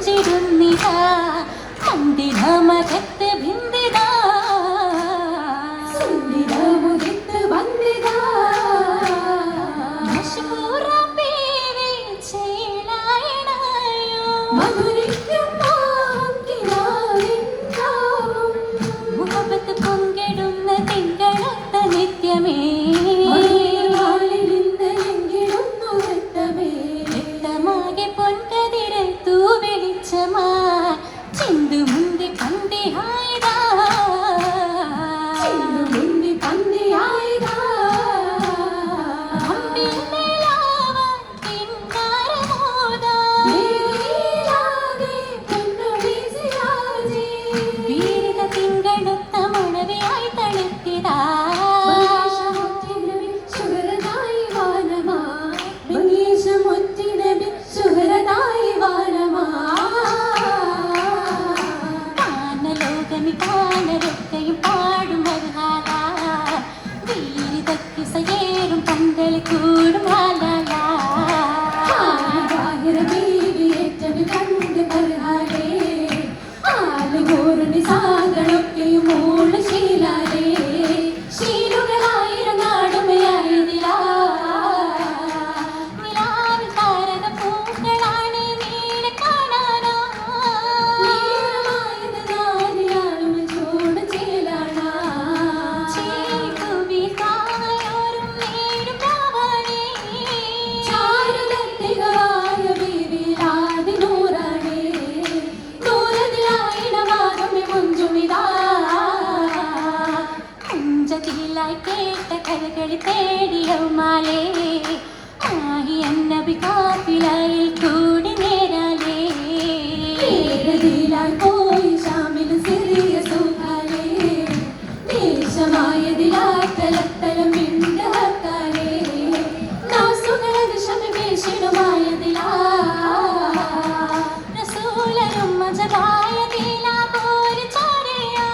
കൊഞ്ചിടുന്നിതാ മന്ദിരമകത്ത് ഭിന്ദിതാ സുന്ദിരമുദിത്ത് വന്നിതാ മഷ്ഹൂറ ബീവി ചേലായണയോ മധുരിക്കും മുഹബത്ത് പൊങ്കിടുന്ന തിങ്കളൊത്ത നിത്യമേ കേട്ട കഥകളി തേടിയവുമാലേ ആഹി അന്നബി കാഫിലയിൽ കൂടി നേരാലേ പോയി ഷാമിൽ സിറിയ സുഖാലേ ദേശമായതിലാത്തലത്തലം മിണ്ടഹക്കാലേ നാസുകളത് ശമിവേഷണമായതിലാ റസൂലരും മജബായതിലാ പോരി ചാരിയാ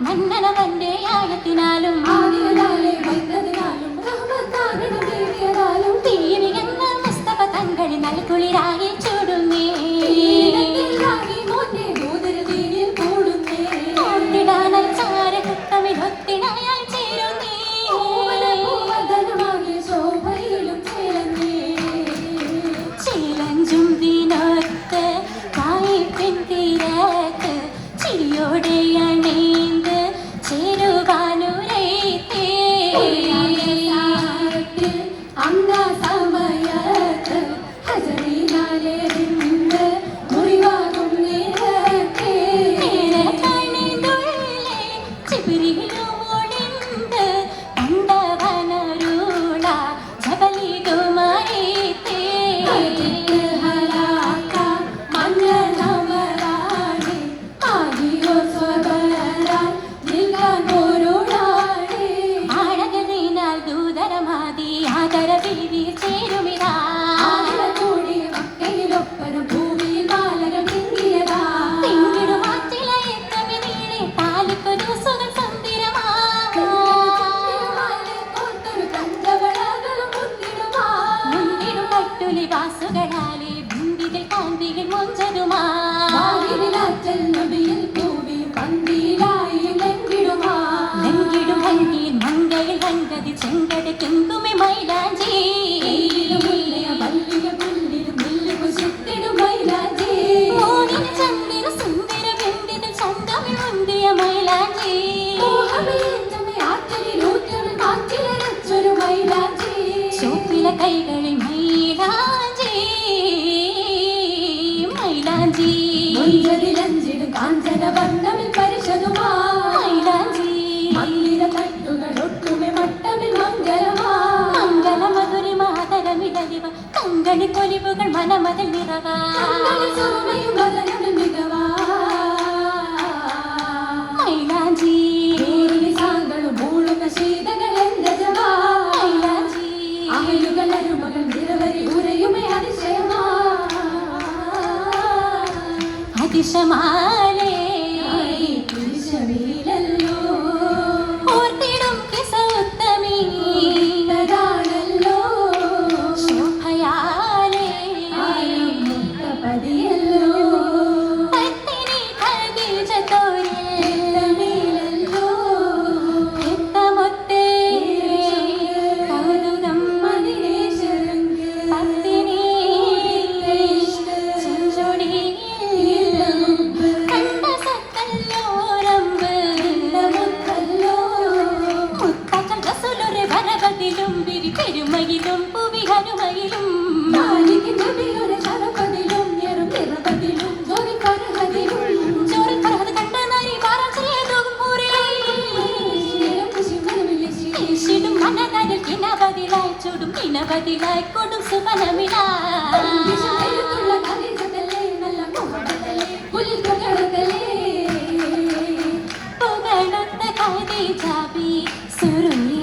മന്നനവന്റെ ആഴത്തിനാലും തീരി എന്ന മുസ്തഫ തങ്ങളിൽ നൽകും കുളിരായി ചൂടുന്നേ ചാരകുത്തമിലൊത്തിനായാൽ ചേരുന്നേ ചിലഞ്ചും ദിനത്ത് കായിപ്പിൻ തീരത്ത് ചിരിയോടെ അണീന്ത് ചേരുവാനുരൈത്തേ അന്ന സമയത്ത് ഹസനിനാലെറിഞ്ഞ് മുറിവാകും നേരത്തെ കണിതുള്ളേ ചിബിരിയിലും ഒളിന്ത് കണ്ടവനരുള ജബലിതുമൈത്തേ ഹലാക്ക മഞ്ഞളമരാണി ആദിയോ സ്വബരാൻ നിൽക്കാൻ പോരുടാണി ആഴകതിനാൽ ദൂതരമാതി ആദരവിധി ചേരുമിതാ കൂടി മക്കയിലൊപ്പരം ഭൂമിയിൽ ബാലകം തിങ്ങിയതാ തിങ്ങിടും ആറ്റിലയത്തമിനീളെ പാലിക്കൊരു സുഖം സന്ധിരമാ മുന്നിടും പട്ടുലി വാസുകളാലെ ബുന്ദികൾ കാന്തികൾ മൊഞ്ചതുമാ നബിയിൽ കൂടി പന്തിയിലായി ലംഘിടുമാ ലംഘിടും ഭംഗിയിൽ മങ്കയിൽ വങ്കതി ചെങ്കട് കുങ്കുമി മൈലാഞ്ചി മോഹിനി ചന്ദ്ര സുന്ദര ബിന്ദിതൽ ചന്തമിൽ മുന്തിയ മൈലാഞ്ചി ചുവപ്പിലെ കൈകളിൽ മൈലാഞ്ചി മൈലാഞ്ചി കാഞ്ചന വർണ്ണമിൽ പരിശതുമാ മൈലാഞ്ചി മന്ദിര തട്ടുകൾ ഒട്ടുമെ മട്ടമിൽ മംഗളമാ മംഗളമധുരി മാതരമിടലിവ കങ്കണി കൊലിവുകൾ മനമതിൽ നിറവാ മൈലാഞ്ചി സാങ്കളും മൂളുന്ന ശീതകൾ എന്തജമാ മൈലാഞ്ചി അഹലുകൾ അരുമകൾ നിരവധി ഉരയുമേ അതിശയമാ അതിശമാലേ തിരിശമീലല്ലോ ഓർത്തിടും കിസഉത്തമീ തദാണല്ലോ ശോഭയാലേ മുക്തപതിയല്ലോ പത്തിനി ഖദീജത്തോരില്ലമീലല്ലോ എത്തമൊത്തേ കൗതുകം മതിരേശരങ്ക് പത്തിനി ചെഞ്ചൊടി കണ്ട സക്കല്ലോരമ്പ് മുത്തച്ഛൻ റസൂലൊരു വരവതിലും വിരി പെരുമയിലും പുവിഹരുമയിലും ജോറി പറഹത് കണ്ട നാരി വാരം ചെയ്തും ിടും മനതരിൽ കിനവതിലായി ചൂടും കിനവതിലായി കൊടും സുഖനമിലായി പുകഴൊത്ത ഖദീജ ബി സുറുലി